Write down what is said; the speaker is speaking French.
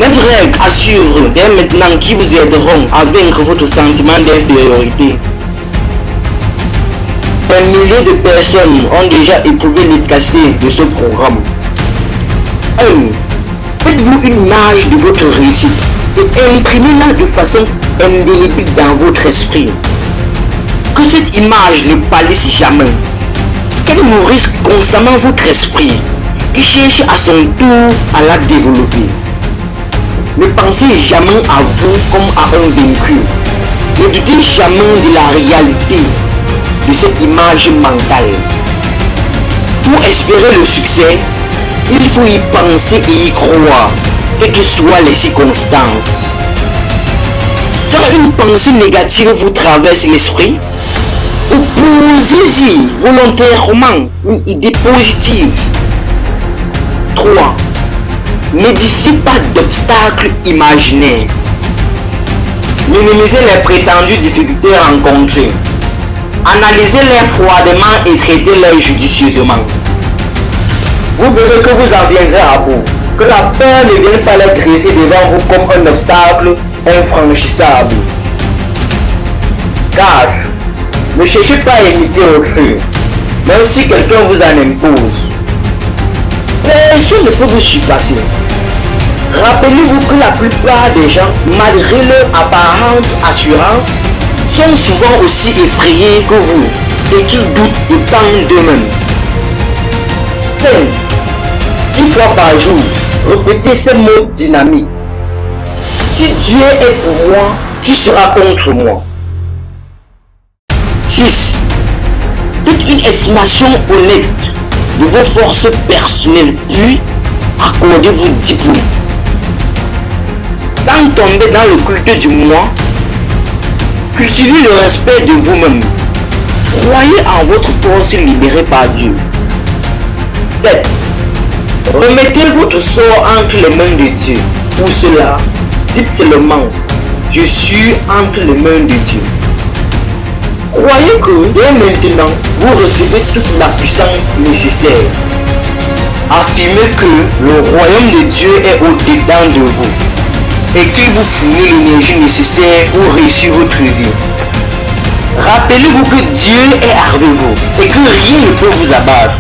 9 règles à suivre dès maintenant qui vous aideront à vaincre votre sentiment d'infériorité. Des milliers de personnes ont déjà éprouvé l'efficacité de ce programme. 1. Faites-vous une image de votre réussite et imprimez-la de façon indélébile dans votre esprit. Que cette image ne pâlisse jamais, qu'elle nourrisse constamment votre esprit qui cherche à son tour à la développer. Ne pensez jamais à vous comme à un vaincu. Ne doutez jamais de la réalité de cette image mentale. Pour espérer le succès, il faut y penser et y croire, quelles que soient les circonstances. Quand une pensée négative vous traverse l'esprit, opposez-y volontairement une idée positive. 3. N'édifiez pas d'obstacles imaginaires. Minimisez les prétendues difficultés rencontrées. Analysez-les froidement et traitez-les judicieusement. Vous verrez que vous en viendrez à bout, que la peur ne vienne pas les dresser devant vous comme un obstacle infranchissable. 4. Ne cherchez pas à imiter autrui, même si quelqu'un vous en impose. Personne ne peut vous surpasser. Rappelez-vous que la plupart des gens, malgré leur apparente assurance, sont souvent aussi effrayés que vous et qu'ils doutent autant d'eux-mêmes. 5. 10 fois par jour, répétez ces mots dynamiques. Si Dieu est pour moi, qui sera contre moi? 6. Faites une estimation honnête de vos forces personnelles, puis accordez-vous diplôme. Sans tomber dans le culte du moi, cultivez le respect de vous-même. Croyez en votre force libérée par Dieu. 7. Remettez votre sort entre les mains de Dieu. Pour cela, dites seulement, je suis entre les mains de Dieu. Croyez que dès maintenant, vous recevez toute la puissance nécessaire. Affirmez que le royaume de Dieu est au-dedans de vous et qu'il vous fournit l'énergie nécessaire pour réussir votre vie. Rappelez-vous que Dieu est avec vous et que rien ne peut vous abattre.